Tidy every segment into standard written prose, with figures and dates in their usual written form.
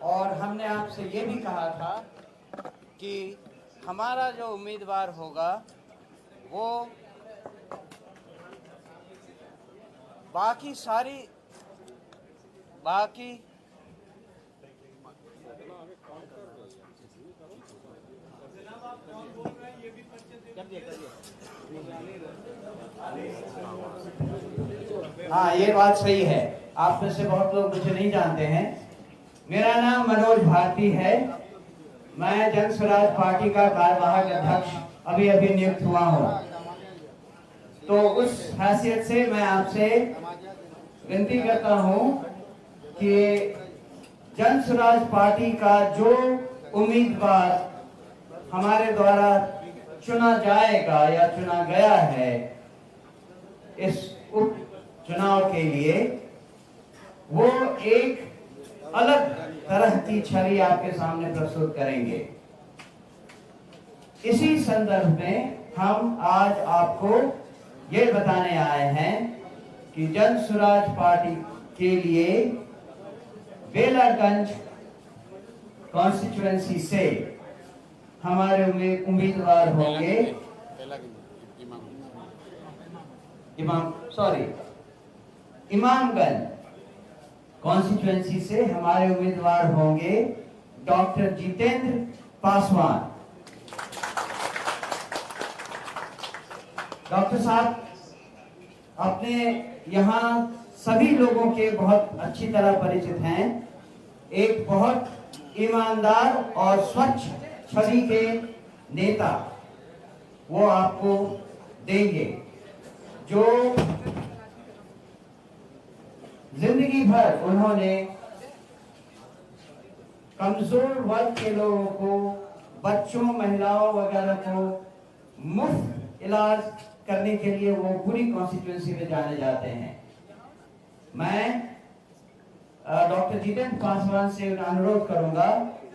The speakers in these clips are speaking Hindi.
और हमने आपसे ये भी कहा था कि हमारा जो उम्मीदवार होगा वो बाकी हाँ, ये बात सही है। आप में से बहुत लोग मुझे नहीं जानते हैं। मेरा नाम मनोज भारती है। मैं जन स्वराज पार्टी का कार्यवाहक अध्यक्ष अभी नियुक्त हुआ हूँ। तो उस हैसियत से मैं आपसे विनती करता हूँ कि जन स्वराज पार्टी का जो उम्मीदवार हमारे द्वारा चुना जाएगा या चुना गया है इस उप चुनाव के लिए, वो एक अलग तरह की छवि आपके सामने प्रस्तुत करेंगे। इसी संदर्भ में हम आज आपको ये बताने आए हैं कि जन स्वराज पार्टी के लिए बेलागंज कॉन्स्टिट्यूएंसी से हमारे उम्मीदवार होंगे इमामगंज कॉन्स्टिट्यूएंसी से हमारे उम्मीदवार होंगे डॉक्टर जितेंद्र पासवान। डॉक्टर साहब अपने यहाँ सभी लोगों के बहुत अच्छी तरह परिचित हैं। एक बहुत ईमानदार और स्वच्छ छवि के नेता वो आपको देंगे, जो जिंदगी भर उन्होंने कमजोर वर्ग के लोगों को, बच्चों, महिलाओं वगैरह को मुफ्त इलाज करने के लिए वो पूरी कॉन्स्टिट्यूएंसी में जाने जाते हैं। मैं डॉक्टर जितेंद्र पासवान से अनुरोध करूंगा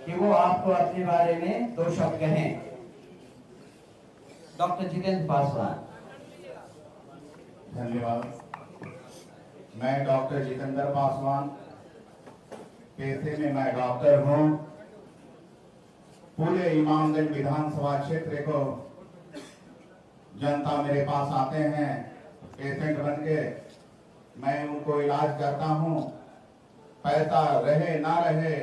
कि वो आपको अपने बारे में दो शब्द कहें। डॉक्टर जितेंद्र पासवान। धन्यवाद। मैं डॉक्टर जितेंद्र पासवान, पेशे में मैं डॉक्टर हूं। पूरे इमामगंज विधानसभा क्षेत्र को जनता मेरे पास आते हैं पेशेंट बन के, मैं उनको इलाज करता हूं। पैसा रहे ना रहे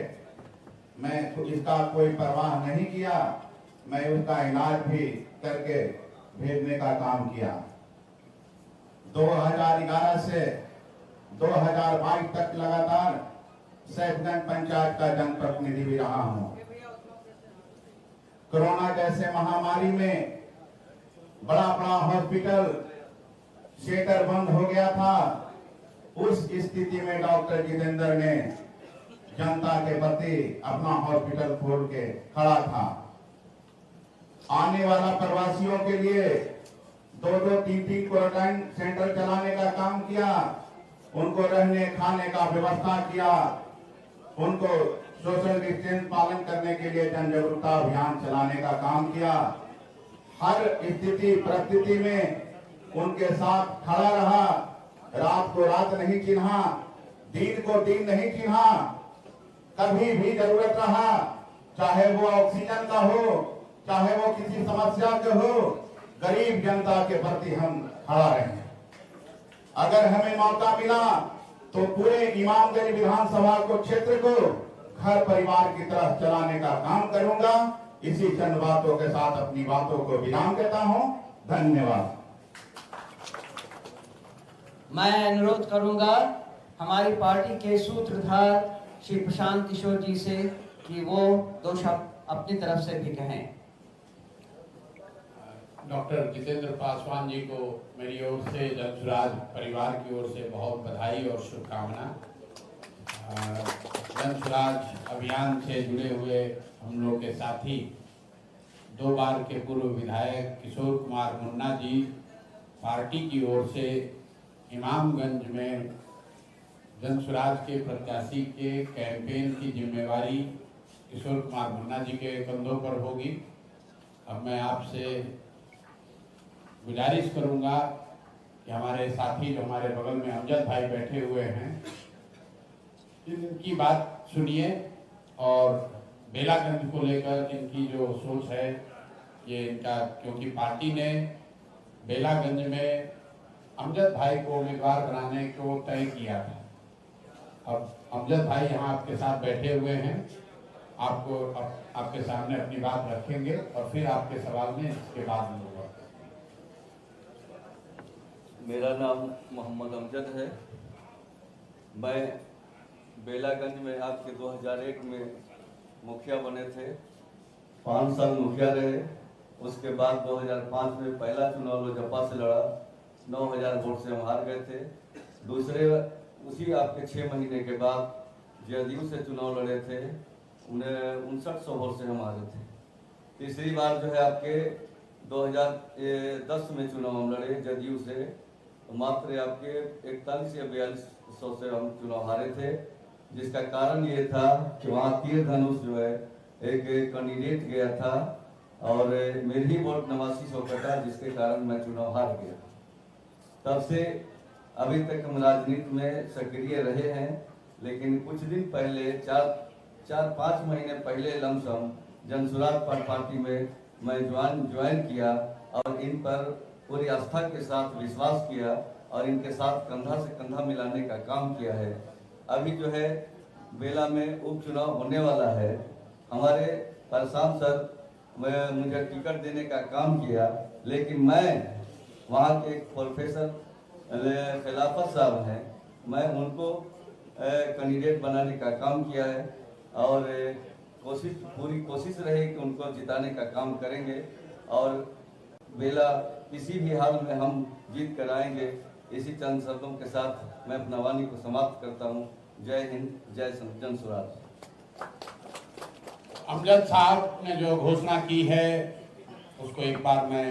मैं इसका कोई परवाह नहीं किया, मैं उसका इलाज भी करके भेजने का काम किया। 2011 से 2022 तक लगातार सैफगंज पंचायत का जनप्रतिनिधि भी रहा हूं। कोरोना जैसे महामारी में बड़ा हॉस्पिटल शेटर बंद हो गया था। उस स्थिति में डॉक्टर जितेंद्र ने जनता के प्रति अपना हॉस्पिटल खोल के खड़ा था। आने वाला प्रवासियों के लिए 2-3 क्वारंटाइन सेंटर चलाने का काम किया, उनको रहने खाने का व्यवस्था किया, उनको सोशल डिस्टेंस पालन करने के लिए जन जागरूकता अभियान चलाने का काम किया। हर स्थिति परिस्थिति में उनके साथ खड़ा रहा, रात को रात नहीं चिन्हा, दिन को दिन नहीं चिन्हा। कभी भी जरूरत रहा, चाहे वो ऑक्सीजन का हो, चाहे वो किसी समस्या के हो, गरीब जनता के प्रति हम खड़ा रहे। अगर हमें मौका मिला तो पूरे इमामगंज विधानसभा को क्षेत्र को घर परिवार की तरह चलाने का काम करूंगा। इसी चंद बातों के साथ अपनी बातों को विराम देता हूं। धन्यवाद। मैं अनुरोध करूंगा हमारी पार्टी के सूत्रधार श्री प्रशांत किशोर जी से कि वो दो शब्द अपनी तरफ से भी कहें। डॉक्टर जितेंद्र पासवान जी को मेरी ओर से, जन स्वराज परिवार की ओर से बहुत बधाई और शुभकामना। जन स्वराज अभियान से जुड़े हुए हम लोग के साथी 2 बार के पूर्व विधायक किशोर कुमार मुन्ना जी, पार्टी की ओर से इमामगंज में जन स्वराज के प्रत्याशी के कैंपेन की जिम्मेवारी किशोर कुमार मुन्ना जी के कंधों पर होगी। अब मैं आपसे गुजारिश करूंगा कि हमारे साथी जो हमारे बगल में अमजद भाई बैठे हुए हैं, इनकी बात सुनिए और बेलागंज को लेकर इनकी जो सोच है ये इनका, क्योंकि पार्टी ने बेलागंज में अमजद भाई को उम्मीदवार बनाने को तय किया था। अब अमजद भाई यहाँ आपके साथ बैठे हुए हैं, आपको आपके सामने अपनी बात रखेंगे और फिर आपके सवाल में इसके बाद में होगा। मेरा नाम मोहम्मद अमजद है। मैं बेलागंज में आपके 2001 में मुखिया बने थे, 5 साल मुखिया रहे। उसके बाद 2005 में पहला चुनाव लोजपा से लड़ा, 9000 वोट से हम हार गए थे। दूसरे उसी आपके 6 महीने के बाद जदयू से चुनाव लड़े थे, उन्हें 5900 वोट से हम हारे थे। तीसरी बार जो है आपके 2010 में चुनाव हम लड़े जदयू से, तो मात्र आपके 41 या 4200 से हम चुनाव हारे थे, जिसका कारण ये था कि वहाँ तीर धनुष जो है एक कैंडिडेट गया था और मेरी ही वोट 8900 कटा, जिसके कारण मैं चुनाव हार गया। तब से अभी तक हम राजनीति में सक्रिय रहे हैं, लेकिन कुछ दिन पहले 4-5 महीने पहले लमसम जनसुराज पार्टी में मैं ज्वाइन किया और इन पर पूरी आस्था के साथ विश्वास किया और इनके साथ कंधा से कंधा मिलाने का काम किया है। अभी जो है बेला में उपचुनाव होने वाला है। हमारे परसाम सर मुझे टिकट देने का काम किया, लेकिन मैं वहाँ के एक प्रोफेसर खिलाफत साहब हैं, मैं उनको कैंडिडेट बनाने का काम किया है और पूरी कोशिश रही कि उनको जिताने का काम करेंगे और बेला किसी भी हाल में हम जीत कर आएंगे। इसी चंद शब्दों के साथ मैं अपना वाणी को समाप्त करता हूँ। जय हिंद, जय जनसुराज। अमजद साहब ने जो घोषणा की है उसको एक बार मैं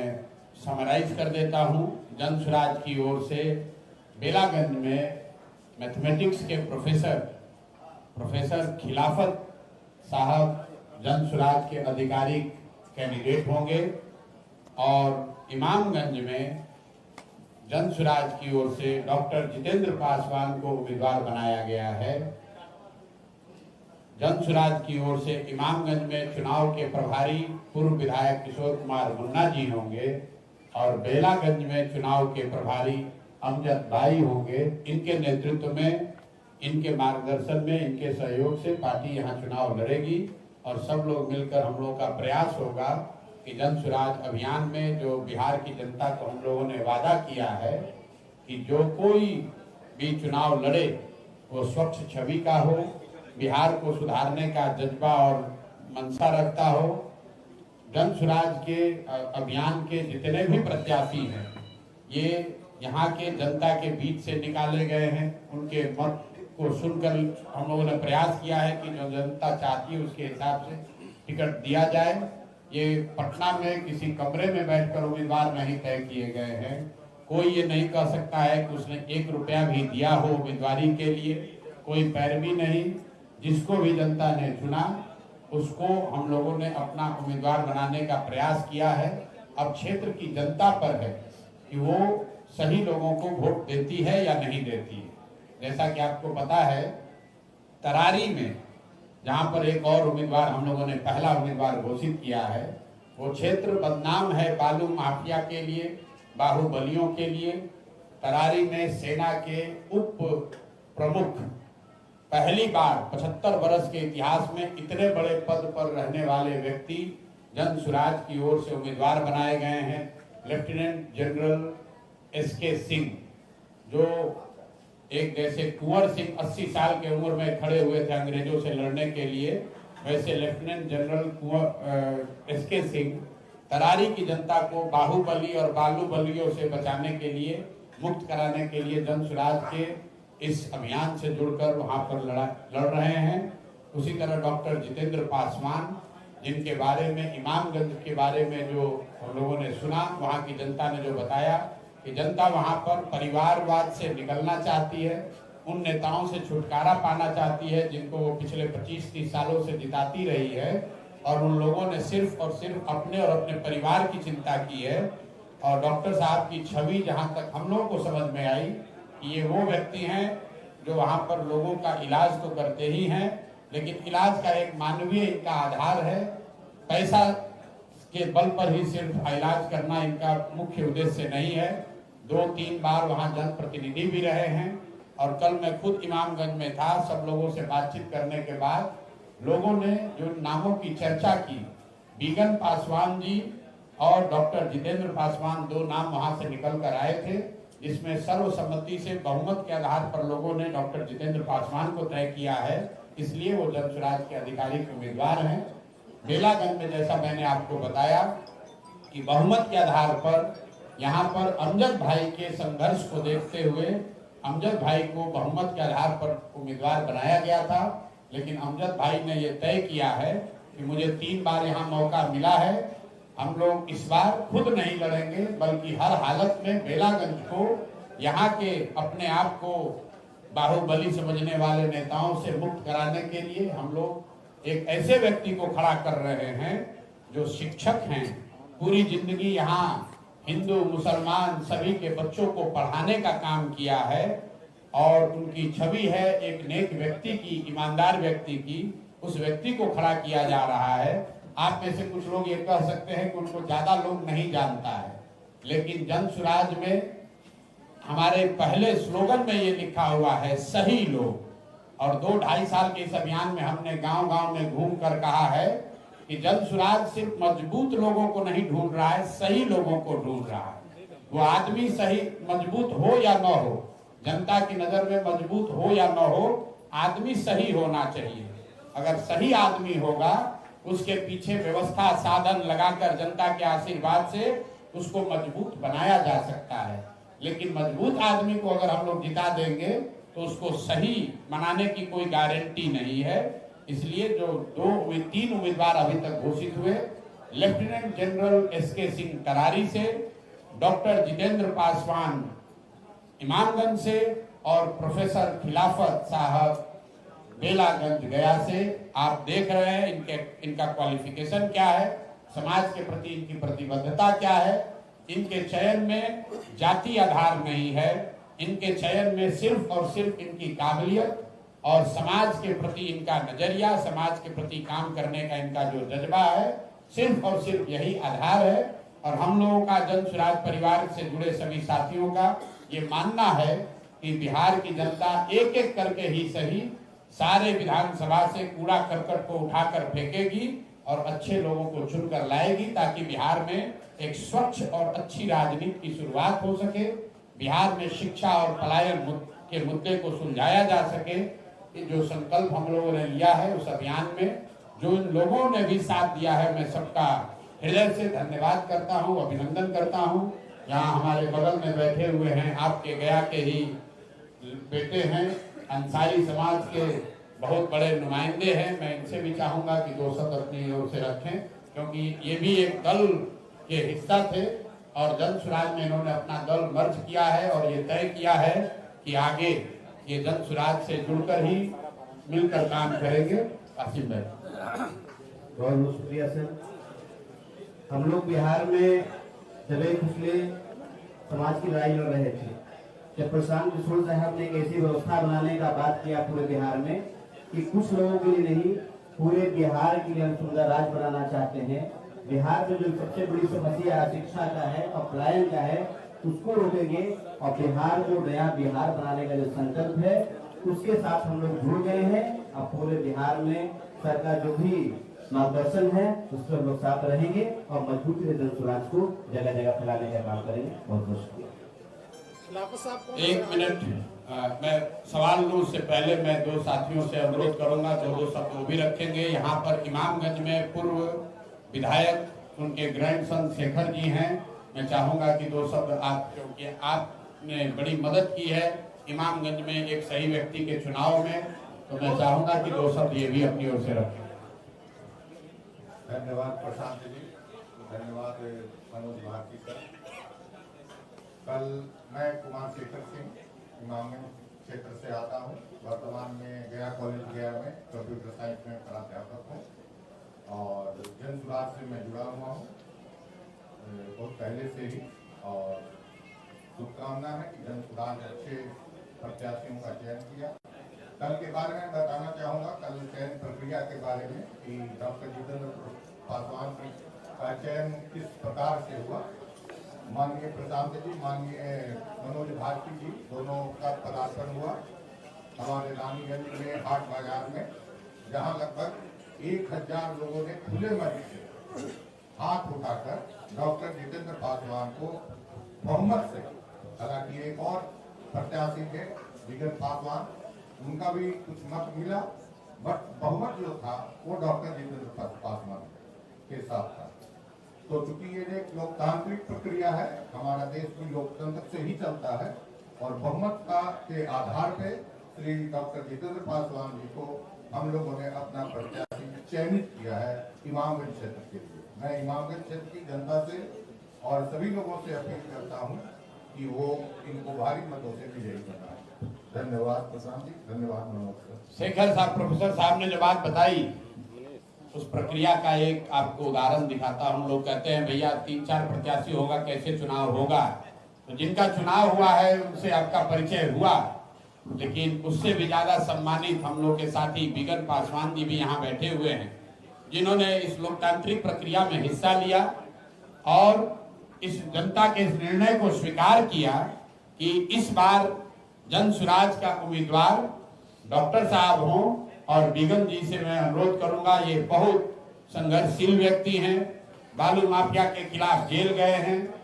समराइज कर देता हूँ। जनसुराज की ओर से बेलागंज में मैथमेटिक्स के प्रोफेसर खिलाफत साहब जनसुराज के आधिकारिक कैंडिडेट होंगे और इमामगंज में जनसुराज की ओर से डॉक्टर जितेंद्र पासवान को उम्मीदवार बनाया गया है। जनसुराज की ओर से इमामगंज में चुनाव के प्रभारी पूर्व विधायक किशोर कुमार मुन्ना जी होंगे और बेलागंज में चुनाव के प्रभारी अमजद भाई होंगे। इनके नेतृत्व में, इनके मार्गदर्शन में, इनके सहयोग से पार्टी यहाँ चुनाव लड़ेगी और सब लोग मिलकर हम लोगों का प्रयास होगा कि जनसुराज अभियान में जो बिहार की जनता को हम लोगों ने वादा किया है कि जो कोई भी चुनाव लड़े वो स्वच्छ छवि का हो, बिहार को सुधारने का जज्बा और मंशा रखता हो। जनसुराज के अभियान के जितने भी प्रत्याशी हैं ये यहाँ के जनता के बीच से निकाले गए हैं। उनके मत को सुनकर हम लोगों ने प्रयास किया है कि जो जनता चाहती है उसके हिसाब से टिकट दिया जाए। ये पटना में किसी कमरे में बैठकर उम्मीदवार नहीं तय किए गए हैं। कोई ये नहीं कह सकता है कि उसने 1 रुपया भी दिया हो उम्मीदवारी के लिए, कोई पैरवी नहीं। जिसको भी जनता ने चुना उसको हम लोगों ने अपना उम्मीदवार बनाने का प्रयास किया है। अब क्षेत्र की जनता पर है कि वो सही लोगों को वोट देती है या नहीं देती है। जैसा कि आपको पता है तरारी में जहां पर एक और उम्मीदवार हम लोगों ने पहला उम्मीदवार घोषित किया है, वो क्षेत्र बदनाम है बालू माफिया के लिए, बाहुबलियों के लिए। तरारी में सेना के उप प्रमुख पहली बार 75 वर्ष के इतिहास में इतने बड़े पद पर रहने वाले व्यक्ति जनसुराज की ओर से उम्मीदवार बनाए गए हैं। लेफ्टिनेंट जनरल SK सिंह, जो एक जैसे कुंवर सिंह 80 साल के उम्र में खड़े हुए थे अंग्रेजों से लड़ने के लिए, वैसे lieutenant general SK Singh Tarari की जनता को बाहुबली और बालूबलियों से बचाने के लिए, मुक्त कराने के लिए जनसुराज के इस अभियान से जुड़कर वहां पर लड़ रहे हैं। उसी तरह डॉक्टर जितेंद्र पासवान, जिनके बारे में इमामगंज के बारे में जो हम लोगों ने सुना, वहां की जनता ने जो बताया कि जनता वहां पर परिवारवाद से निकलना चाहती है, उन नेताओं से छुटकारा पाना चाहती है जिनको वो पिछले 25-30 सालों से जिताती रही है और उन लोगों ने सिर्फ और सिर्फ अपने और अपने परिवार की चिंता की है। और डॉक्टर साहब की छवि जहां तक हम लोगों को समझ में आई कि ये वो व्यक्ति हैं जो वहां पर लोगों का इलाज तो करते ही हैं, लेकिन इलाज का एक मानवीय इनका आधार है। पैसा के बल पर ही सिर्फ इलाज करना इनका मुख्य उद्देश्य नहीं है। 2-3 बार वहाँ जनप्रतिनिधि भी रहे हैं और कल मैं खुद इमामगंज में था। सब लोगों से बातचीत करने के बाद लोगों ने जो नामों की चर्चा की, बिगन पासवान जी और डॉक्टर जितेंद्र पासवान, 2 नाम वहां से निकल कर आए थे, जिसमें सर्वसम्मति से बहुमत के आधार पर लोगों ने डॉक्टर जितेंद्र पासवान को तय किया है। इसलिए वो जनसुराज के आधिकारिक उम्मीदवार हैं। बेलागंज में जैसा मैंने आपको बताया कि बहुमत के आधार पर यहाँ पर अमजद भाई के संघर्ष को देखते हुए अमजद भाई को बहुमत के आधार पर उम्मीदवार बनाया गया था। लेकिन अमजद भाई ने ये तय किया है कि मुझे 3 बार यहाँ मौका मिला है, हम लोग इस बार खुद नहीं लड़ेंगे, बल्कि हर हालत में बेलागंज को यहाँ के अपने आप को बाहुबली समझने वाले नेताओं से मुक्त कराने के लिए हम लोग एक ऐसे व्यक्ति को खड़ा कर रहे हैं जो शिक्षक हैं, पूरी जिंदगी यहाँ हिंदू मुसलमान सभी के बच्चों को पढ़ाने का काम किया है और उनकी छवि है एक नेक व्यक्ति की, ईमानदार व्यक्ति की। उस व्यक्ति को खड़ा किया जा रहा है। आप में से कुछ लोग ये कह सकते हैं कि उनको ज्यादा लोग नहीं जानता है, लेकिन जनसुराज में हमारे पहले स्लोगन में ये लिखा हुआ है, सही लोग। और 2-2.5 साल के इस अभियान में हमने गांव-गांव में घूम कर कहा है कि जनसुराज सिर्फ मजबूत लोगों को नहीं ढूंढ रहा है, सही लोगों को ढूंढ रहा है। वो आदमी सही मजबूत हो या न हो, जनता की नजर में मजबूत हो या न हो, आदमी सही होना चाहिए। अगर सही आदमी होगा, उसके पीछे व्यवस्था साधन लगाकर जनता के आशीर्वाद से उसको मजबूत बनाया जा सकता है। लेकिन मजबूत आदमी को अगर हम लोग जिता देंगे तो उसको सही बनाने की कोई गारंटी नहीं है। इसलिए जो 3 उम्मीदवार अभी तक घोषित हुए, लेफ्टिनेंट जनरल SK सिंह करारी से, डॉक्टर जितेंद्र पासवान इमामगंज से और प्रोफेसर खिलाफत साहब बेलागंज गया से, आप देख रहे हैं इनका क्वालिफिकेशन क्या है, समाज के प्रति इनकी प्रतिबद्धता क्या है। इनके चयन में जाति आधार नहीं है, इनके चयन में सिर्फ और सिर्फ इनकी काबिलियत और समाज के प्रति इनका नजरिया, समाज के प्रति काम करने का इनका जो जज्बा है, सिर्फ और सिर्फ यही आधार है। और हम लोगों का जनसुराज परिवार से जुड़े सभी साथियों का ये मानना है कि बिहार की जनता एक एक करके ही सही सारे विधानसभा से कूड़ा करकट को उठाकर फेंकेगी और अच्छे लोगों को चुनकर लाएगी, ताकि बिहार में एक स्वच्छ और अच्छी राजनीति की शुरुआत हो सके, बिहार में शिक्षा और पलायन के मुद्दे को सुलझाया जा सके। जो संकल्प हम लोगों ने लिया है उस अभियान में जो इन लोगों ने भी साथ दिया है, मैं सबका हृदय से धन्यवाद करता हूं, अभिनंदन करता हूं। यहाँ हमारे बगल में बैठे हुए हैं, आपके गया के ही बेटे हैं, अंसारी समाज के बहुत बड़े नुमाइंदे हैं। मैं इनसे भी चाहूंगा कि 2 शब्द अपनी ओर से रखें, क्योंकि ये भी एक दल के हिस्सा थे और जनसुराज में इन्होंने अपना दल मर्ज किया है और ये तय किया है कि आगे ये जनसुराज से जुड़कर ही मिलकर काम करेंगे। आसिफ भाई बहुत बहुत शुक्रिया सर। हम लोग बिहार में चले खुसले समाज की लड़ाई लड़ रहे थे जब प्रशांत किशोर साहब ने एक ऐसी व्यवस्था बनाने का बात किया पूरे बिहार में कि कुछ लोगों के लिए नहीं, पूरे बिहार के लिए हम सुंदर राज बनाना चाहते हैं। बिहार में जो सबसे बड़ी समस्या शिक्षा का है और पलायन का है, उसको रोकेंगे और बिहार को नया बिहार बनाने का जो संकल्प है उसके साथ हम लोग जुड़ गए हैं। अब पूरे बिहार में सरकार जो भी मार्गदर्शन है उस पर हम लोग साथ रहेंगे और मजबूती से जनसुराज को जगह जगह फैलाने का काम करेंगे। बहुत बहुत शुक्रिया। 1 मिनट मैं सवाल लूं उससे पहले मैं 2 साथियों से अनुरोध करूंगा, 2 शब्द वो भी रखेंगे। यहाँ पर इमामगंज में पूर्व विधायक उनके ग्रैंडसन शेखर जी हैं, मैं चाहूंगा कि 2 शब्द आप, क्योंकि आपने बड़ी मदद की है इमामगंज में एक सही व्यक्ति के चुनाव में, तो मैं चाहूंगा कि 2 शब्द ये भी अपनी ओर से रखें। धन्यवाद प्रशांत जी, धन्यवाद मनोज भारती सर। कल मैं कुमार शेखर सिंह इमामगंज क्षेत्र से आता हूँ। वर्तमान में गया कॉलेज गया में कंप्यूटर साइंस में प्राध्यापक हूँ और जनसुराज से मैं जुड़ा हुआ हूँ बहुत पहले से ही। और शुभकामना है कि जनसुराज अच्छे प्रत्याशियों का चयन किया कल के बारे में बताना चाहूँगा, कल चयन प्रक्रिया के बारे में कि डॉक्टर जितेंद्र पासवान का चयन किस प्रकार से हुआ। माननीय प्रशांत जी, माननीय मनोज भारती जी, दोनों का पदार्पण हुआ हमारे रानीगंज में हाट बाजार में, जहां लगभग 1000 लोगों ने खुले मन से हाथ उठाकर डॉक्टर जितेंद्र पासवान को बहुमत से, हालांकि एक और प्रत्याशी थे विगत पासवान, उनका भी कुछ मत मिला, बट बहुमत जो था वो डॉक्टर जितेंद्र पासवान के साथ था। तो चूंकि ये एक लोकतांत्रिक प्रक्रिया है, हमारा देश भी लोकतंत्र से ही चलता है, और बहुमत का के आधार पे श्री डॉक्टर जितेंद्र पासवान जी को हम लोगों ने अपना प्रत्याशी चयनित किया है इमामगंज क्षेत्र के लिए। मैं इमामगंज क्षेत्र की जनता से और सभी लोगों से अपील करता हूं कि वो इनको भारी मतों से विजयी बनाएं। धन्यवाद प्रशांत जी, धन्यवाद मनोज सर। शेखर साहब, प्रोफेसर साहब ने जो बात बताई उस प्रक्रिया का एक आपको उदाहरण दिखाता हूं। लोग कहते हैं भैया 3-4 प्रत्याशी होगा, कैसे चुनाव होगा? तो जिनका चुनाव हुआ है उनसे आपका परिचय हुआ, लेकिन उससे भी ज्यादा सम्मानित हम लोग के साथी बिगन पासवान जी भी यहाँ बैठे हुए हैं, जिन्होंने इस लोकतांत्रिक प्रक्रिया में हिस्सा लिया और इस जनता के इस निर्णय को स्वीकार किया कि इस बार जन सुराज का उम्मीदवार डॉक्टर साहब हों। और बिगन जी से मैं अनुरोध करूंगा, ये बहुत संघर्षशील व्यक्ति हैं, बालू माफिया के खिलाफ जेल गए हैं,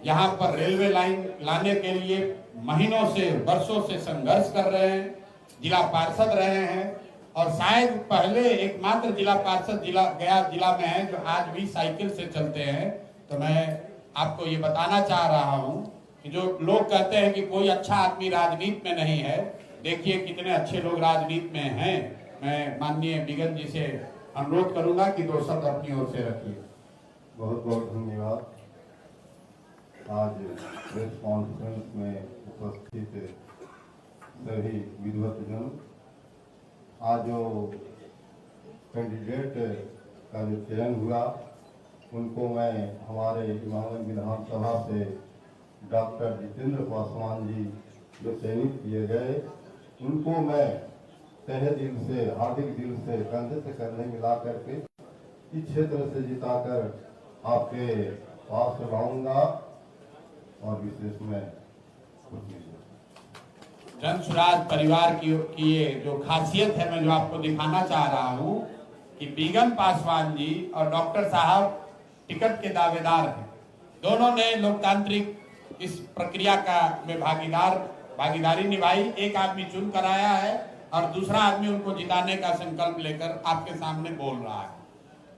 यहाँ पर रेलवे लाइन लाने के लिए महीनों से वर्षों से संघर्ष कर रहे हैं, जिला पार्षद रहे हैं, और शायद पहले एकमात्र जिला पार्षद गया जिला में है जो आज भी साइकिल से चलते हैं। तो मैं आपको ये बताना चाह रहा हूँ कि जो लोग कहते हैं कि कोई अच्छा आदमी राजनीति में नहीं है, देखिए कितने अच्छे लोग राजनीति में हैं। मैं माननीय बिगन जी से अनुरोध करूंगा कि 2 शब्द अपनी ओर से रखिए। बहुत बहुत धन्यवाद। आज प्रेस कॉन्फ्रेंस में उपस्थित सभी विद्वतजन, आज जो कैंडिडेट का जो चयन हुआ उनको मैं हमारे इमामगंज विधानसभा से डॉक्टर जितेंद्र पासवान जी जो चयनित किए गए, उनको मैं तहे दिल से, हार्दिक दिल से, कंधे से कंधे मिला करके इस क्षेत्र से जिताकर आपके पास लाऊंगा और विशेष में जन सुराज परिवार की ये जो खासियत है, मैं जो आपको दिखाना चाह रहा हूँ कि बिगन पासवान जी और डॉक्टर साहब टिकट के दावेदार हैं। दोनों ने लोकतांत्रिक इस प्रक्रिया का में भागीदारी निभाई। एक आदमी चुन कर आया है और दूसरा आदमी उनको जिताने का संकल्प लेकर आपके सामने बोल रहा है।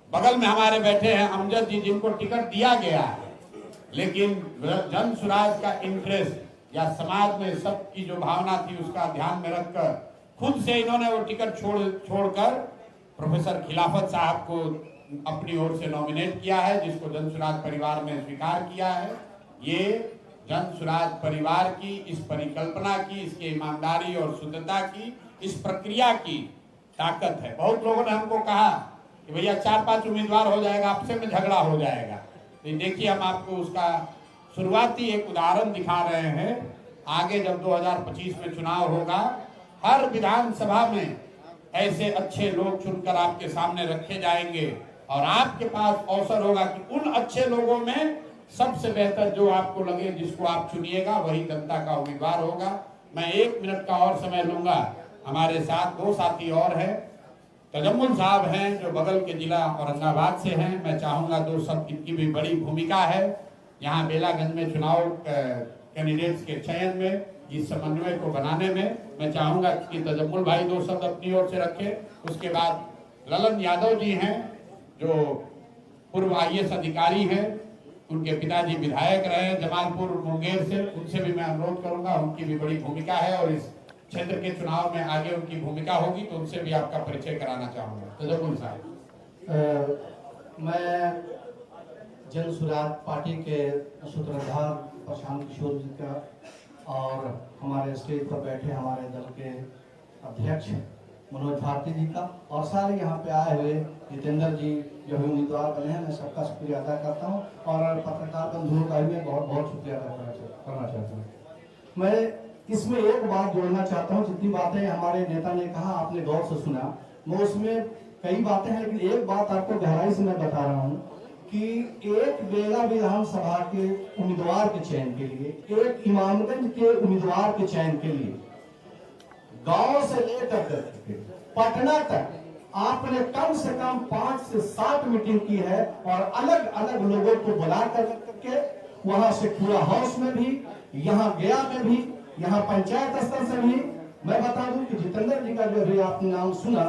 बगल में हमारे बैठे हैं अमजद जी, जिनको टिकट दिया गया है, लेकिन जन सुराज का इंटरेस्ट या समाज में सबकी जो भावना थी उसका ध्यान में रखकर खुद से इन्होंने वो टिकट छोड़कर प्रोफेसर खिलाफत साहब को अपनी ओर से नॉमिनेट किया है, जिसको जन सुराज परिवार में स्वीकार किया है। ये जन सुराज परिवार की इस परिकल्पना की, इसके ईमानदारी और शुद्धता की, इस प्रक्रिया की ताकत है। बहुत लोगों ने हमको कहा कि भैया 4-5 उम्मीदवार हो जाएगा, आपसे में झगड़ा हो जाएगा। तो देखिए, हम आपको उसका शुरुआती एक उदाहरण दिखा रहे हैं। आगे जब 2025 में चुनाव होगा, हर विधानसभा में ऐसे अच्छे लोग चुनकर आपके सामने रखे जाएंगे और आपके पास अवसर होगा कि उन अच्छे लोगों में सबसे बेहतर जो आपको लगे, जिसको आप चुनिएगा, वही जनता का उम्मीदवार होगा। मैं 1 मिनट का और समय लूंगा। हमारे साथ 2 साथी और हैं, तजम्मुल साहब हैं जो बगल के जिला औरंगाबाद से हैं। मैं चाहूंगा 2 शब्द, इनकी भी बड़ी भूमिका है यहाँ बेलागंज में चुनाव कैंडिडेट्स के चयन में, इस समन्वय को बनाने में। मैं चाहूंगा कि तजम्मुल भाई 2 शब्द अपनी ओर से रखें। उसके बाद ललन यादव जी हैं जो पूर्व IAS अधिकारी हैं, उनके पिताजी विधायक रहे जमालपुर मुंगेर से, उनसे भी मैं अनुरोध करूंगा, उनकी भी बड़ी भूमिका है और इस क्षेत्र के चुनाव में आगे उनकी भूमिका होगी, तो उनसे भी आपका परिचय कराना चाहूंगा। तजम्मुल साहब। मैं जन सुराज पार्टी के सूत्रधार प्रशांत किशोर जी का और हमारे स्टेज पर बैठे हमारे दल के अध्यक्ष मनोज भारती जी का और सारे यहाँ पे आए हुए जितेंद्र जी जो भी उम्मीदवार बने हैं, मैं सबका शुक्रिया अदा करता हूँ और पत्रकार बंधुओं का भी मैं बहुत बहुत शुक्रिया अदा करना चाहता हूँ। मैं इसमें एक बात जोड़ना चाहता हूँ। जितनी बातें हमारे नेता ने कहा आपने गौर से सुना, मैं उसमें कई बातें हैं, लेकिन एक बात आपको गहराई से मैं बता रहा हूँ कि एक बेला विधानसभा के उम्मीदवार के चयन के लिए, एक इमामगंज के उम्मीदवार के चयन के लिए गांव से लेकर पटना तक आपने कम से कम 5 से 7 मीटिंग की है और अलग अलग लोगों को बुला करके वहां से पूरा हाउस में भी, यहाँ गया में भी, यहाँ पंचायत स्तर से भी। मैं बता दूं कि जितेंद्र जी का जो भी आपने नाम सुना,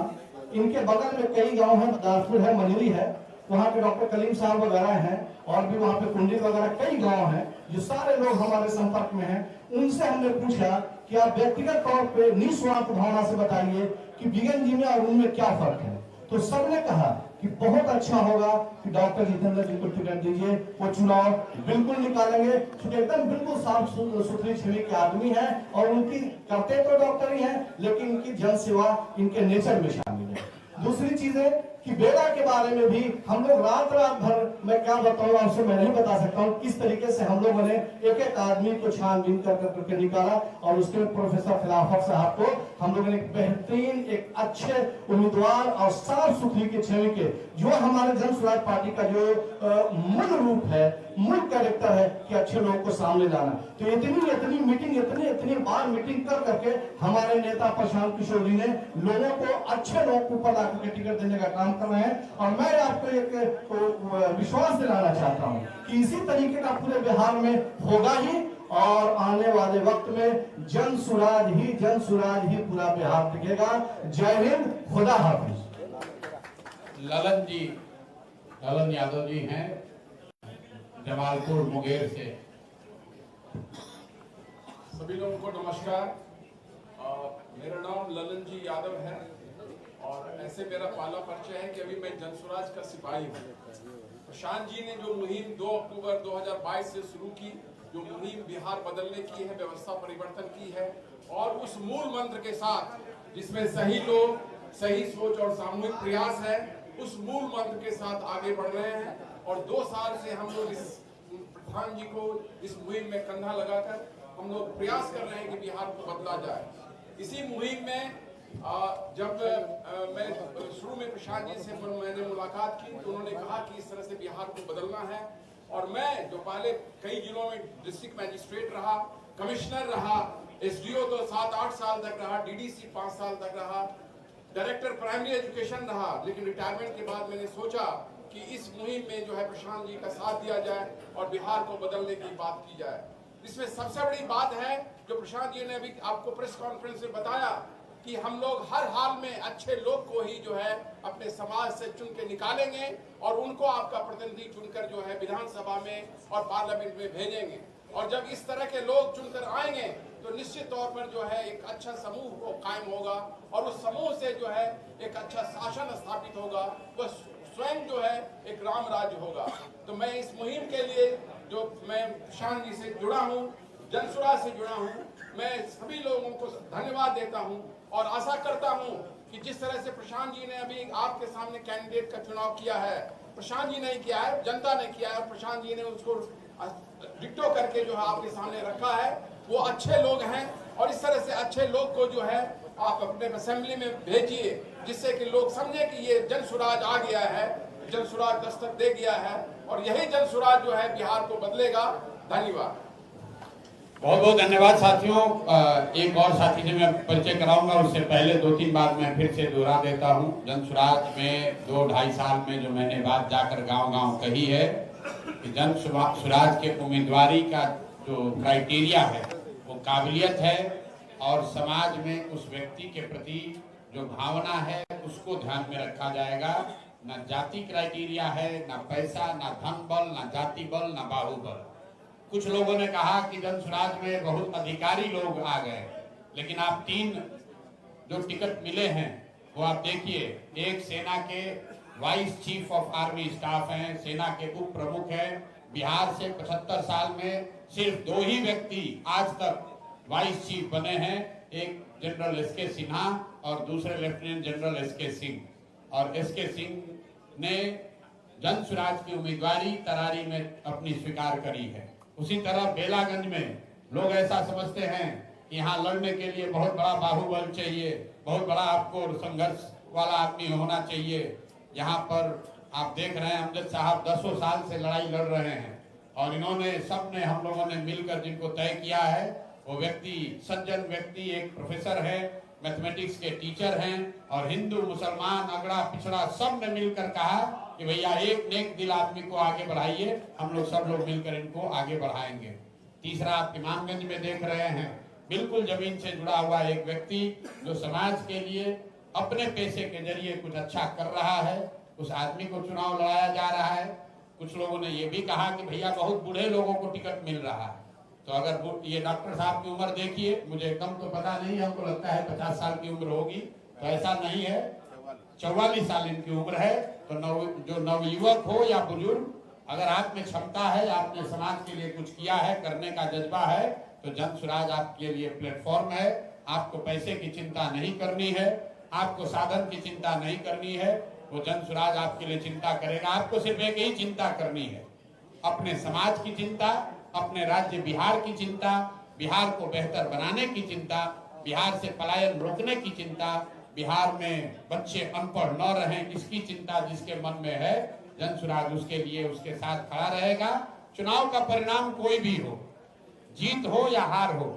इनके बगल में कई गांव है, दासपुर है, मनोरी है, वहां पे डॉक्टर कलीम साहब वगैरह हैं और भी वहां पे कुंडी वगैरह कई गांव हैं जो सारे लोग हमारे संपर्क में हैं। उनसे हमने पूछा कि आप व्यक्तिगत तौर पे निस्वार्थ भावना से बताइए कि बिगन जी में और उनमें क्या फर्क है। तो सबने कहा कि बहुत अच्छा होगा कि डॉक्टर जितेंद्र जी को टिकट दीजिए, वो चुनाव बिल्कुल निकालेंगे, क्योंकि एकदम बिल्कुल साफ सुथरी छवि के आदमी है और उनकी करते तो डॉक्टर ही है, लेकिन उनकी जन सेवा इनके नेचर में शामिल है। दूसरी चीज है कि बेला के बारे में भी हम लोग रात भर, मैं क्या बताऊं आपसे, मैं नहीं बता सकता हूं किस तरीके से हम लोगों ने एक एक आदमी को छानबीन करके निकाला और उसके प्रोफेसर खिलाफत साहब को हम लोगों ने एक बेहतरीन, एक अच्छे उम्मीदवार और साफ सुथरी के छवि के, जो हमारे जन स्वराज पार्टी का जो मूल रूप है, मूल कैरेक्टर है कि अच्छे लोगों को सामने लाना। तो इतनी मीटिंग बार मीटिंग कर करके हमारे नेता प्रशांत किशोर जी ने लोगों को, अच्छे लोगों को ऊपर लाकर के टिकट देने का काम कर रहे हैं। और मैं आपको एक विश्वास दिलाना चाहता हूं कि इसी तरीके का पूरे बिहार में होगा ही और आने वाले वक्त में जन स्वराज ही पूरा बिहार टिकेगा। जय हिंद, खुदा हाफिज। ललन यादव जी हैं जमालपुर मुंगेर से। सभी लोगों को नमस्कार। मेरा नाम ललन जी यादव है और ऐसे मेरा पहला परिचय है कि अभी मैं जनसुराज का सिपाही हूँ। प्रशांत जी ने जो मुहिम 2 अक्टूबर 2022 से शुरू की, जो मुहिम बिहार बदलने की है, व्यवस्था परिवर्तन की है, और उस मूल मंत्र के साथ जिसमें सही लोग, सही सोच और सामूहिक प्रयास है, उस मूल मंत्र के साथ आगे बढ़ रहे हैं। और 2 साल से हम लोग इस प्रधान जी को इस मुहिम में कंधा लगाकर हम लोग प्रयास कर रहे हैं कि बिहार को बदला जाए। इसी मुहिम में जब मैं शुरू में प्रशांत जी से मैंने मुलाकात की तो उन्होंने कहा कि इस तरह से बिहार को बदलना है। और मैं जो पहले कई जिलों में डिस्ट्रिक्ट मैजिस्ट्रेट रहा, कमिश्नर रहा, एसडीओ तो 7-8 साल तक रहा, डीडीसी 5 साल तक रहा, डायरेक्टर प्राइमरी एजुकेशन रहा, लेकिन रिटायरमेंट के बाद मैंने सोचा कि इस मुहिम में जो है प्रशांत जी का साथ दिया जाए और बिहार को बदलने की बात की जाए। इसमें सबसे बड़ी बात है जो प्रशांत जी ने अभी आपको प्रेस कॉन्फ्रेंस में बताया कि हम लोग हर हाल में अच्छे लोग को ही जो है अपने समाज से चुन के निकालेंगे और उनको आपका प्रतिनिधि चुनकर जो है विधानसभा में और पार्लियामेंट में भेजेंगे। और जब इस तरह के लोग चुनकर आएंगे तो निश्चित तौर पर जो है एक अच्छा समूह कायम होगा और उस समूह से जो है एक अच्छा शासन स्थापित होगा, वो स्वयं जो है एक राम राज्य होगा। तो मैं इस मुहिम के लिए जो मैं प्रशांत जी से जुड़ा हूँ, जनसुराज से जुड़ा हूँ, मैं सभी लोगों को धन्यवाद देता हूँ और आशा करता हूँ कि जिस तरह से प्रशांत जी ने अभी आपके सामने कैंडिडेट का चुनाव किया है, प्रशांत जी नहीं किया है, जनता ने किया है, प्रशांत जी ने उसको डिक्टो करके जो है आपके सामने रखा है, वो अच्छे लोग हैं। और इस तरह से अच्छे लोग को जो है आप अपने असेंबली में भेजिए जिससे कि लोग समझे कि ये जनसुराज आ गया है, जनसुराज दस्तक दे गया है और यही जनसुराज जो है बिहार को बदलेगा। धन्यवाद। बहुत बहुत धन्यवाद साथियों। एक और साथी से मैं परिचय कराऊंगा, उससे पहले 2-3 बात मैं फिर से दोहरा देता हूं। जनसुराज में 2-2.5 साल में जो मैंने बात जाकर गांव-गांव कही है कि जनसुराज के उम्मीदवारी का जो क्राइटेरिया है वो काबिलियत है और समाज में उस व्यक्ति के प्रति जो भावना है उसको ध्यान में रखा जाएगा। न जाति क्राइटेरिया है, न पैसा, न धन बल, न जाति बल, न बाहुबल। कुछ लोगों ने कहा कि जनसुराज में बहुत अधिकारी लोग आ गए, लेकिन आप 3 जो टिकट मिले हैं वो आप देखिए। एक सेना के vice chief of army staff हैं, सेना के उप प्रमुख हैं। बिहार से 75 साल में सिर्फ 2 ही व्यक्ति आज तक वाइस चीफ बने हैं, एक जनरल एसके सिन्हा और दूसरे लेफ्टिनेंट जनरल एसके सिंह। और एसके सिंह ने जनसुराज की उम्मीदवारी तरारी में अपनी स्वीकार करी है। उसी तरह बेलागंज में लोग ऐसा समझते हैं यहाँ लड़ने के लिए बहुत बड़ा बाहुबल चाहिए, बहुत बड़ा आपको संघर्ष वाला आदमी होना चाहिए। यहाँ पर आप देख रहे हैं अमजद साहब 10 साल से लड़ाई लड़ रहे हैं और इन्होंने सबने हम लोगों ने मिलकर जिनको तय किया है वो व्यक्ति सज्जन व्यक्ति एक प्रोफेसर है, मैथमेटिक्स के टीचर हैं और हिंदू मुसलमान अगड़ा पिछड़ा सब ने मिलकर कहा कि भैया एक नेक दिल आदमी को आगे बढ़ाइए, हम लोग सब लोग मिलकर इनको आगे बढ़ाएंगे। तीसरा आप इमामगंज में देख रहे हैं बिल्कुल जमीन से जुड़ा हुआ एक व्यक्ति जो समाज के लिए अपने पैसे के जरिए कुछ अच्छा कर रहा है, उस आदमी को चुनाव लड़ाया जा रहा है। कुछ लोगों ने ये भी कहा कि भैया बहुत बूढ़े लोगों को टिकट मिल रहा है, तो अगर ये डॉक्टर साहब की उम्र देखिए, मुझे एकदम तो पता नहीं है, हमको लगता है 50 साल की उम्र होगी, तो ऐसा नहीं है, 44 साल इनकी उम्र है। तो जो नवयुवक हो या बुजुर्ग, अगर आप में क्षमता है, आपने समाज के लिए कुछ किया है, करने का जज्बा है, तो जन स्वराज आपके लिए प्लेटफॉर्म है। आपको पैसे की चिंता नहीं करनी है, आपको साधन की चिंता नहीं करनी है, वो जन स्वराज आपके लिए चिंता करेगा। आपको सिर्फ एक ही चिंता करनी है, अपने समाज की चिंता, अपने राज्य बिहार की चिंता, बिहार को बेहतर बनाने की चिंता, बिहार से पलायन रोकने की चिंता, बिहार में बच्चे अनपढ़ न रहें इसकी चिंता जिसके मन में है, जन स्वराज उसके लिए उसके साथ खड़ा रहेगा। चुनाव का परिणाम कोई भी हो, जीत हो या हार हो,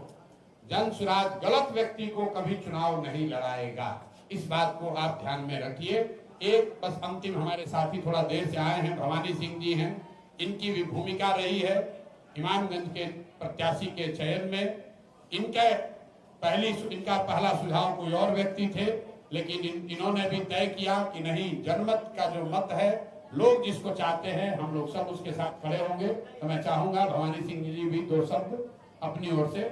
जन स्वराज गलत व्यक्ति को कभी चुनाव नहीं लड़ाएगा। इस बात को आप ध्यान में रखिए। एक बस अंतिम, हमारे साथी थोड़ा देर से आए हैं, भवानी सिंह जी हैं, इनकी भी भूमिका रही है इमामगंज के प्रत्याशी के चयन में। इनका पहला सुझाव कोई और व्यक्ति थे, लेकिन इन्होंने भी तय किया कि नहीं, जनमत का जो मत है, लोग जिसको चाहते हैं हम लोग सब उसके साथ खड़े होंगे। तो मैं चाहूंगा भवानी सिंह जी भी 2 शब्द अपनी ओर से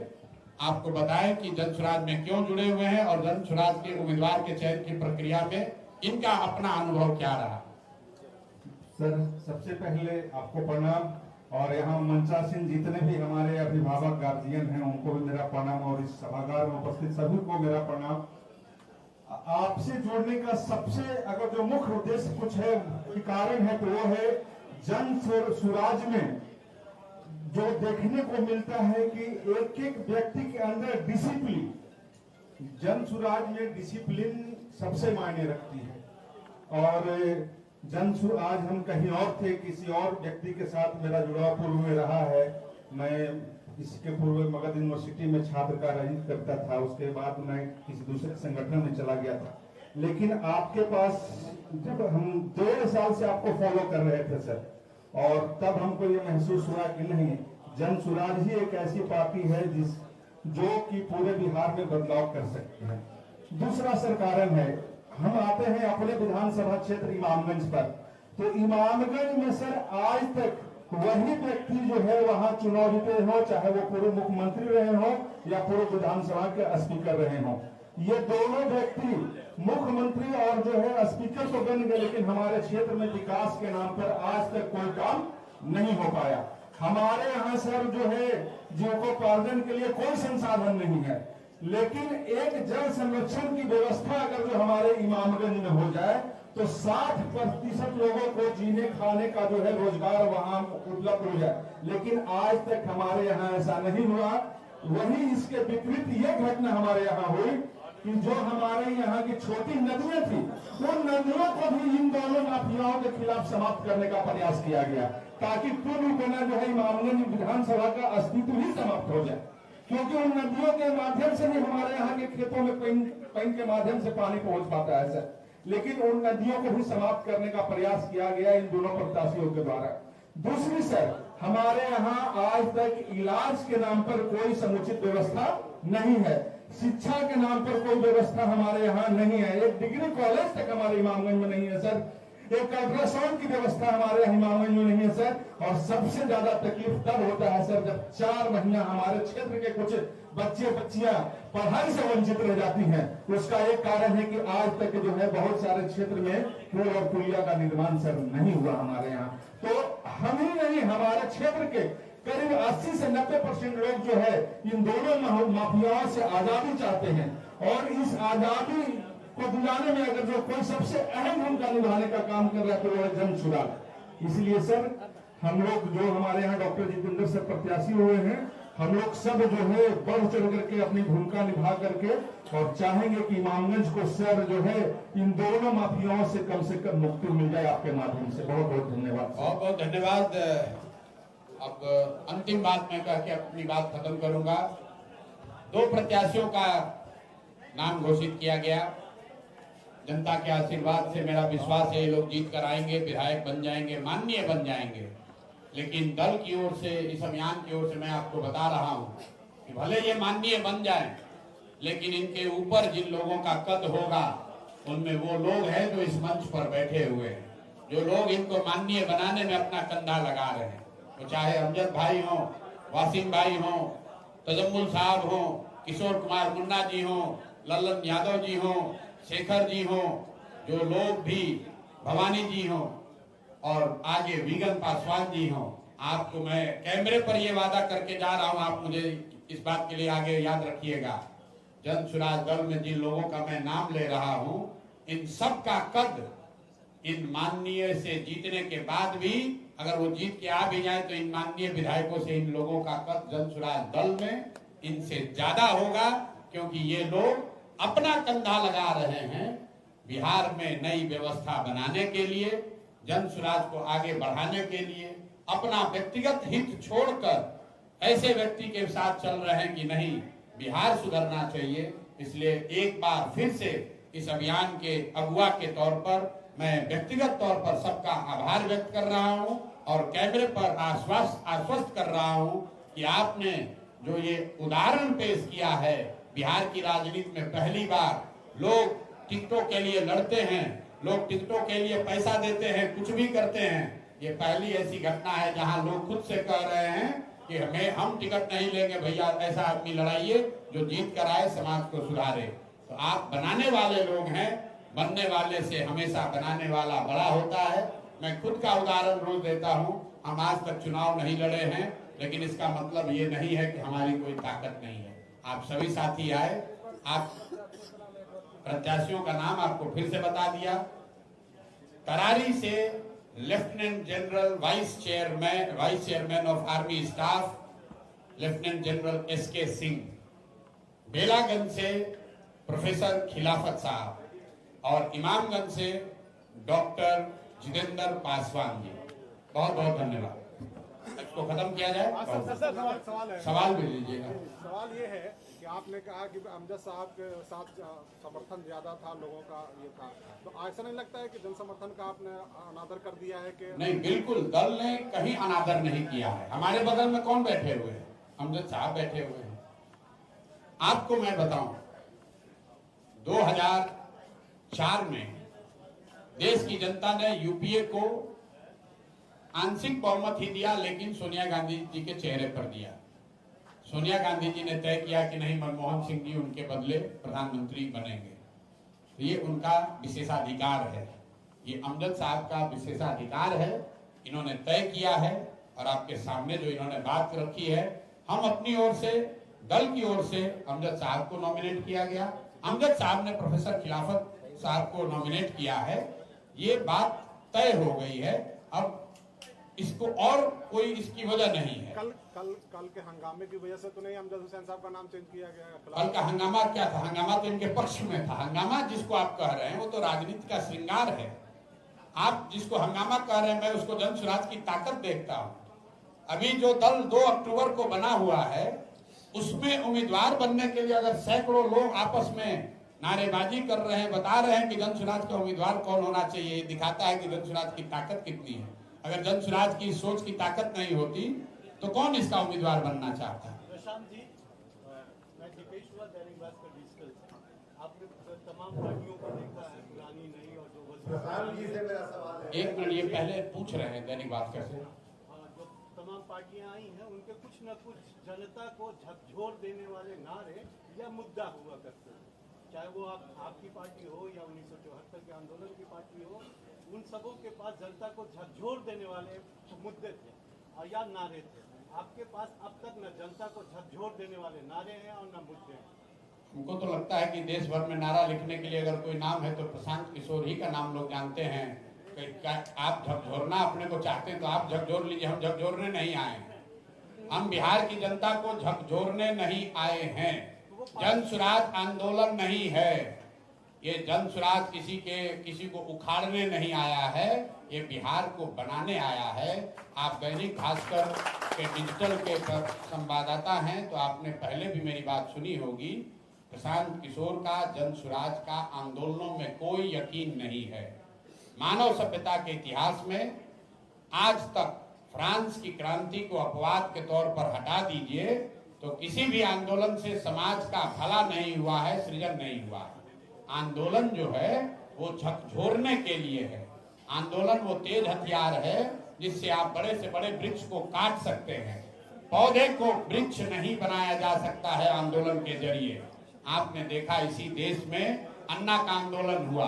आपको बताएं कि जन स्वराज में क्यों जुड़े हुए हैं और जन स्वराज के उम्मीदवार के चयन की प्रक्रिया में इनका अपना अनुभव क्या रहा। सर, सबसे पहले आपको प्रणाम, और यहाँ मंचासीन जितने भी हमारे अभिभावक गार्जियन हैं उनको भी मेरा प्रणाम, और इस सभागार में उपस्थित सभी को मेरा प्रणाम। आपसे जोड़ने का सबसे अगर जो मुख्य उद्देश्य कुछ है, कोई कारण है, तो वो है जन स्वराज में जो देखने को मिलता है कि एक एक व्यक्ति के अंदर डिसिप्लिन, जन स्वराज में डिसिप्लिन सबसे मायने रखती है। और आज हम कहीं और थे, किसी और व्यक्ति के साथ मेरा जुड़ाव पूर्व में रहा है। मैं इसके पूर्व मगध यूनिवर्सिटी में छात्र का राजनीति करता था, उसके बाद मैं किसी दूसरे संगठन में चला गया था। लेकिन आपके पास जब हम 1.5 साल से आपको फॉलो कर रहे थे सर, और तब हमको ये महसूस हुआ कि नहीं, जन स्वराज ही एक ऐसी पार्टी है जो कि पूरे बिहार में बदलाव कर सकती है। दूसरा सर कारण है, हम आते हैं अपने विधानसभा क्षेत्र इमामगंज पर, तो इमामगंज में सर आज तक वही व्यक्ति जो है वहां चुनाव जीते हो, चाहे वो पूर्व मुख्यमंत्री रहे हो या पूर्व विधानसभा के स्पीकर रहे हो। ये दोनों व्यक्ति मुख्यमंत्री और जो है स्पीकर तो बन गए, लेकिन हमारे क्षेत्र में विकास के नाम पर आज तक कोई काम नहीं हो पाया। हमारे यहाँ सर जो है जीविकोपार्जन के लिए कोई संसाधन नहीं है, लेकिन एक जल संरक्षण की व्यवस्था अगर जो हमारे इमामगंज में हो जाए तो 60% लोगों को जीने खाने का जो है रोजगार वहां उपलब्ध हो जाए। लेकिन आज तक हमारे यहाँ ऐसा नहीं हुआ। वही इसके विपरीत ये घटना हमारे यहाँ हुई कि जो हमारे यहाँ की छोटी नदियां थी, उन नदियों को भी इन दोनों माफियाओं के खिलाफ समाप्त करने का प्रयास किया गया, ताकि पूर्व बना जो है इमामगंज विधानसभा का अस्तित्व ही समाप्त हो जाए। क्योंकि उन नदियों के माध्यम से ही हमारे यहाँ के खेतों में पानी के माध्यम से पानी पहुंच पाता है सर, लेकिन उन नदियों को भी समाप्त करने का प्रयास किया गया इन दोनों प्रत्याशियों के द्वारा। दूसरी सर, हमारे यहाँ आज तक इलाज के नाम पर कोई समुचित व्यवस्था नहीं है, शिक्षा के नाम पर कोई व्यवस्था हमारे यहाँ नहीं है, एक डिग्री कॉलेज तक हमारे इमामगंज में नहीं है सर, एक अल्ट्रासाउंड की व्यवस्था हमारे इमामगंज में नहीं है सर। और सबसे ज्यादा तकलीफ तब होता है सर जब 4 महीना हमारे क्षेत्र के कुछ बच्चे बच्चियां पढ़ाई से वंचित रह जाती हैं। उसका एक कारण है कि आज तक जो है बहुत सारे क्षेत्र में पुल और पुलिया का निर्माण सर नहीं हुआ हमारे यहाँ। तो हम ही नहीं, हमारे क्षेत्र के करीब 80 से 90% लोग जो है इन दोनों माफियाओं से आजादी चाहते हैं, और इस आजादी को दिलाने में अगर जो कोई सबसे अहम भूमिका निभाने का काम कर रहा है तो वो है जन स्वराज। इसलिए सर हम लोग जो हमारे यहाँ डॉक्टर जितेंद्र सर प्रत्याशी हुए हैं, हम लोग सब जो है बढ़ चढ़ करके अपनी भूमिका निभा करके और चाहेंगे कि इमामगंज को सर जो है इन दोनों माफियाओं से कम मुक्ति मिल जाए आपके माध्यम से। बहुत बहुत धन्यवाद। बहुत बहुत धन्यवाद। अब अंतिम बात मैं कह के अपनी बात खत्म करूंगा। 2 प्रत्याशियों का नाम घोषित किया गया। जनता के आशीर्वाद से मेरा विश्वास है ये लोग जीत कर आएंगे, विधायक बन जाएंगे, माननीय बन जाएंगे। लेकिन दल की ओर से, इस अभियान की ओर से मैं आपको बता रहा हूं कि भले ये माननीय बन जाएं, लेकिन इनके ऊपर जिन लोगों का कद होगा उनमें वो लोग हैं जो इस मंच पर बैठे हुए हैं, जो लोग इनको माननीय बनाने में अपना कंधा लगा रहे हैं। तो चाहे अमजद भाई हो, वासिम भाई हो, तजम्मुल साहब हो, किशोर कुमार मुन्ना जी हो, ललन यादव जी हो, शेखर जी हो, जो लोग भी, भवानी जी हो और आगे विगन पासवान जी हो, आपको मैं कैमरे पर ये वादा करके जा रहा हूं, आप मुझे इस बात के लिए आगे याद रखिएगा। जन सुराज दल में जिन लोगों का मैं नाम ले रहा हूं, इन सब का कद इन माननीय से जीतने के बाद भी, अगर वो जीत के आ भी जाए तो इन माननीय विधायकों से इन लोगों का कद जन सुराज दल में इनसे ज्यादा होगा, क्योंकि ये लोग अपना कंधा लगा रहे हैं बिहार में नई व्यवस्था बनाने के लिए, जन सुराज को आगे बढ़ाने के लिए, अपना व्यक्तिगत हित छोड़कर ऐसे व्यक्ति के साथ चल रहे हैं कि नहीं बिहार सुधरना चाहिए। इसलिए एक बार फिर से इस अभियान के अगुवा के तौर पर मैं व्यक्तिगत तौर पर सबका आभार व्यक्त कर रहा हूं और कैमरे पर आश्वस्त कर रहा हूं कि आपने जो ये उदाहरण पेश किया है, बिहार की राजनीति में पहली बार लोग टिकटों के लिए लड़ते हैं, लोग टिकटों के लिए पैसा देते हैं, कुछ भी करते हैं। ये पहली ऐसी घटना है जहां लोग खुद से कह रहे हैं कि हम टिकट नहीं लेंगे भैया, ऐसा आदमी लड़ाइए जो जीत कर आए, समाज को सुधारे। तो आप बनाने वाले लोग हैं, बनने वाले से हमेशा बनाने वाला बड़ा होता है। मैं खुद का उदाहरण रोज देता हूं। हम आज तक चुनाव नहीं लड़े हैं, लेकिन इसका मतलब ये नहीं है कि हमारी कोई ताकत नहीं है। आप सभी साथी आए, आप प्रत्याशियों का नाम आपको फिर से बता दिया। करारी से lieutenant general vice chairman of army staff lieutenant general SK Singh, Belaganj से प्रोफेसर खिलाफत साहब और इमामगंज से डॉक्टर जितेंद्र पासवान जी। बहुत बहुत धन्यवाद। इसको खत्म किया जाए। सवाल भी लीजिएगा। सवाल ये है कि आपने कहा कि अमजद साहब के साथ समर्थन ज्यादा था लोगों का, ये था, तो ऐसा नहीं लगता है कि जन समर्थन का आपने अनादर कर दिया है? कि नहीं, बिल्कुल दल ने कहीं अनादर नहीं किया है। हमारे बगल में कौन बैठे हुए हैं? अमजद साहब बैठे हुए हैं। आपको मैं बताऊं, 2004 में देश की जनता ने यूपीए को आंशिक बहुमत ही दिया, लेकिन सोनिया गांधी जी के चेहरे पर दिया। सोनिया गांधी जी ने तय किया कि नहीं, मनमोहन सिंह जी उनके बदले प्रधानमंत्री बनेंगे। तो ये उनका विशेषाधिकार है, ये अमजद साहब का विशेषाधिकार है। इन्होंने तय किया है और आपके सामने जो इन्होंने बात रखी है, हम अपनी ओर से, दल की ओर से अमजद साहब को नॉमिनेट किया गया। अमजद साहब ने प्रोफेसर खिलाफत साहब को नॉमिनेट किया है। ये बात तय हो गई है। अब इसको और कोई इसकी वजह नहीं है। कल के हंगामे की वजह से तो नहीं अमजद हुसैन साहब का नाम चेंज किया गया? कल का हंगामा क्या था? हंगामा तो इनके पक्ष में था। हंगामा जिसको आप कह रहे हैं वो तो राजनीति का श्रृंगार है। आप जिसको हंगामा कह रहे हैं, मैं उसको जन सुराज की ताकत देखता हूँ। अभी जो दल 2 अक्टूबर को बना हुआ है, उसमें उम्मीदवार बनने के लिए अगर सैकड़ों लोग आपस में नारेबाजी कर रहे हैं, बता रहे हैं कि जन सुराज का उम्मीदवार कौन होना चाहिए, ये दिखाता है कि जन सुराज की ताकत कितनी है। अगर जन सुराज की सोच की ताकत नहीं होती तो कौन इसका उम्मीदवार बनना चाहता है? प्रशांत जी, मैं दीपेश हुआ दैनिक भास्कर डिजिटल। आपने तमाम पार्टियों को देखा है, पुरानी नई, और जो प्रशांत जी से मेरा सवाल है। एक मिनट, ये पहले पूछ रहे हैं दैनिक भास्कर से। जो तमाम पार्टियां आई हैं, उनके कुछ न कुछ जनता को झकझोर देने वाले नारे या मुद्दा हुआ करते हैं, चाहे वो आपकी पार्टी हो या 1974 के आंदोलन की पार्टी हो। उन सबों के पास जनता को झकझोर देने वाले मुद्दे थे और या नारे थे। आपके पास अब तक न जनता को झकझोर देने वाले नारे हैं और न मुद्दे हैं। हमको तो लगता है कि देश भर में नारा लिखने के लिए अगर कोई नाम है तो प्रशांत किशोर ही का नाम लोग जानते हैं। आप झकझोरना अपने को चाहते हैं तो आप झकझोर लीजिए, हम झकझोरने नहीं आए हैं। हम बिहार की जनता को झकझोरने नहीं आए हैं। जन स्वराज आंदोलन नहीं है ये, जन स्वराज किसी को उखाड़ने नहीं आया है, ये बिहार को बनाने आया है। आप दैनिक भास्कर के डिजिटल के संवाददाता हैं तो आपने पहले भी मेरी बात सुनी होगी। प्रशांत किशोर का जन स्वराज का आंदोलनों में कोई यकीन नहीं है। मानव सभ्यता के इतिहास में आज तक फ्रांस की क्रांति को अपवाद के तौर पर हटा दीजिए तो किसी भी आंदोलन से समाज का भला नहीं हुआ है, सृजन नहीं हुआ है। आंदोलन जो है वो झकझोरने के लिए है। आंदोलन वो तेज हथियार है जिससे आप बड़े से बड़े वृक्ष को काट सकते हैं। पौधे को वृक्ष नहीं बनाया जा सकता है आंदोलन के जरिए। आपने देखा इसी देश में अन्ना का आंदोलन हुआ,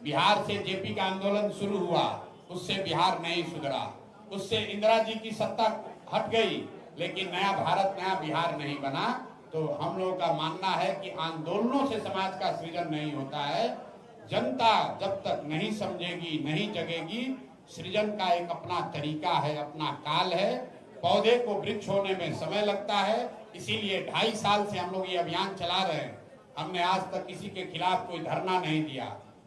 बिहार से जेपी का आंदोलन शुरू हुआ, उससे बिहार नहीं सुधरा, उससे इंदिरा जी की सत्ता हट गई, लेकिन नया भारत नया बिहार नहीं बना। तो हम लोगों का मानना है कि आंदोलनों से समाज का सृजन नहीं होता है। जनता जब तक नहीं समझेगी, नहीं जगेगी, सृजन का एक अपना तरीका है, अपना काल है। पौधे को वृक्ष होने में समय लगता है, इसीलिए 2.5 साल से हम लोग ये अभियान चला रहे हैं। हमने आज तक किसी के खिलाफ कोई धरना नहीं दिया,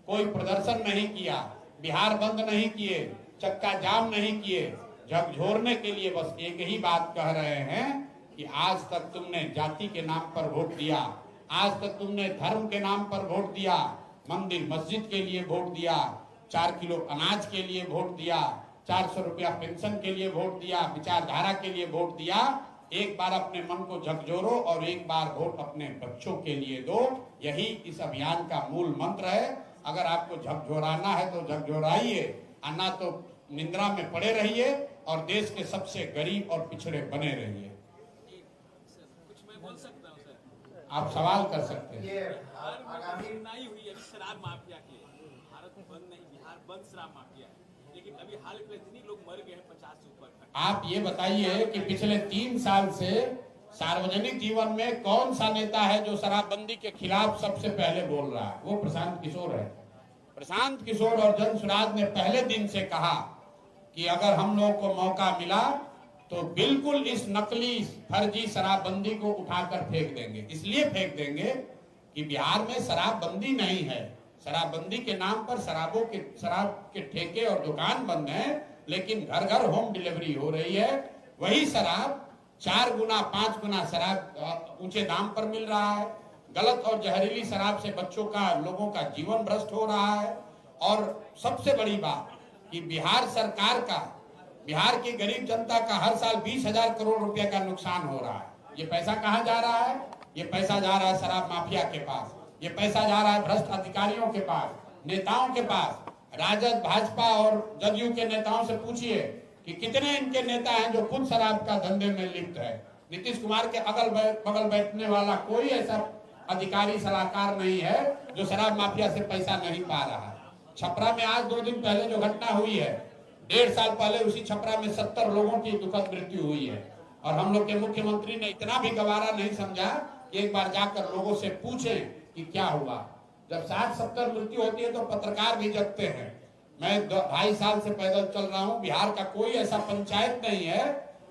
कोई प्रदर्शन नहीं किया, बिहार बंद नहीं किए, चक्का जाम नहीं किए। झकझोरने के लिए बस एक ही बात कह रहे हैं कि आज तक तुमने जाति के नाम पर वोट दिया, आज तक तुमने धर्म के नाम पर वोट दिया, मंदिर मस्जिद के लिए वोट दिया, 4 किलो अनाज के लिए वोट दिया, 400 रुपया पेंशन के लिए वोट दिया, विचारधारा के लिए वोट दिया। एक बार अपने मन को झकझोरो और एक बार वोट अपने बच्चों के लिए दो। यही इस अभियान का मूल मंत्र है। अगर आपको झकझोराना है तो झकझोराइए, अन्ना तो निंद्रा में पड़े रहिए और देश के सबसे गरीब और पिछड़े बने रहिए। आप सवाल कर सकते हैं। नहीं हुई अभी शराब माफिया के, भारत बंद नहीं, बिहार बंद शराब माफिया है, लेकिन अभी हाल में इतने लोग मर गए हैं 50 से ऊपर। आप ये बताइए कि पिछले 3 साल से सार्वजनिक जीवन में कौन सा नेता है जो शराबबंदी के खिलाफ सबसे पहले बोल रहा है? वो प्रशांत किशोर है। प्रशांत किशोर और जन स्वराज ने पहले दिन से कहा कि अगर हम लोगों को मौका मिला तो बिल्कुल इस नकली फर्जी शराबबंदी को उठाकर फेंक देंगे। इसलिए फेंक देंगे कि बिहार में शराबबंदी नहीं है। शराबबंदी के नाम पर शराब के ठेके और दुकान बंद हैं, लेकिन घर घर होम डिलीवरी हो रही है। वही शराब 4 गुना 5 गुना शराब ऊंचे दाम पर मिल रहा है। गलत और जहरीली शराब से बच्चों का, लोगों का जीवन भ्रष्ट हो रहा है। और सबसे बड़ी बात कि बिहार सरकार का, बिहार की गरीब जनता का हर साल 20,000 करोड़ रुपए का नुकसान हो रहा है। ये पैसा कहाँ जा रहा है? ये पैसा जा रहा है शराब माफिया के पास, ये पैसा जा रहा है भ्रष्ट अधिकारियों के पास, नेताओं के पास। राजद, भाजपा और जदयू के नेताओं से पूछिए कि कितने इनके नेता हैं जो खुद शराब का धंधे में लिप्त है। नीतीश कुमार के अगल बगल बैठने वाला कोई ऐसा अधिकारी सलाहकार नहीं है जो शराब माफिया से पैसा नहीं पा रहा है। छपरा में आज 2 दिन पहले जो घटना हुई है, 1.5 साल पहले उसी छपरा में 70 लोगों की दुखद मृत्यु हुई है। और हम लोग के मुख्यमंत्री ने इतना भी गवारा नहीं समझा कि एक बार जाकर लोगों से पूछें कि क्या हुआ। जब 60-70 मृत्यु होती है तो पत्रकार भी जगते हैं। मैं 2.5 साल से पैदल चल रहा हूँ, बिहार का कोई ऐसा पंचायत नहीं है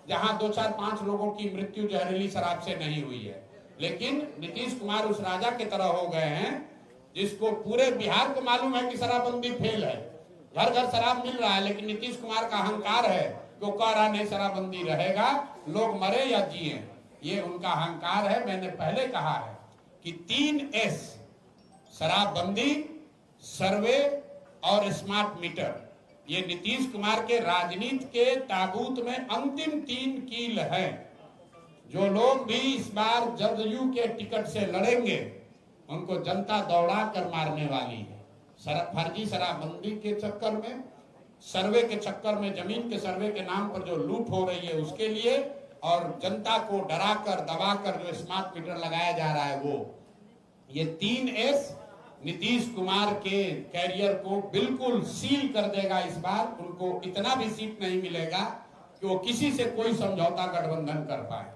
जहाँ 2, 4, 5 लोगों की मृत्यु जहरीली शराब से नहीं हुई है। लेकिन नीतीश कुमार उस राजा की तरह हो गए हैं जिसको पूरे बिहार को मालूम है कि शराबबंदी फेल है, घर घर शराब मिल रहा है, लेकिन नीतीश कुमार का अहंकार है कि वो कह रहा नहीं शराबबंदी रहेगा, लोग मरे या जिए। ये उनका अहंकार है। मैंने पहले कहा है कि 3 S, शराबबंदी, सर्वे और स्मार्ट मीटर, ये नीतीश कुमार के राजनीति के ताबूत में अंतिम 3 कील हैं। जो लोग भी इस बार जदयू के टिकट से लड़ेंगे उनको जनता दौड़ा कर मारने वाली है। फर्जी शराबबंदी के चक्कर में, सर्वे के चक्कर में, जमीन के सर्वे के नाम पर जो लूट हो रही है उसके लिए, और जनता को डरा कर दबा कर जो स्मार्ट मीटर लगाया जा रहा है वो, ये 3 S नीतीश कुमार के कैरियर को बिल्कुल सील कर देगा। इस बार उनको इतना भी सीट नहीं मिलेगा कि वो किसी से कोई समझौता गठबंधन कर पाए।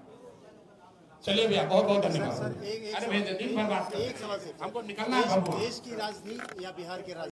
चलिए भैया, बहुत बहुत धन्यवाद। अरे भैया दिन भर बात, हमको निकलना है। देश की राजनीति या बिहार के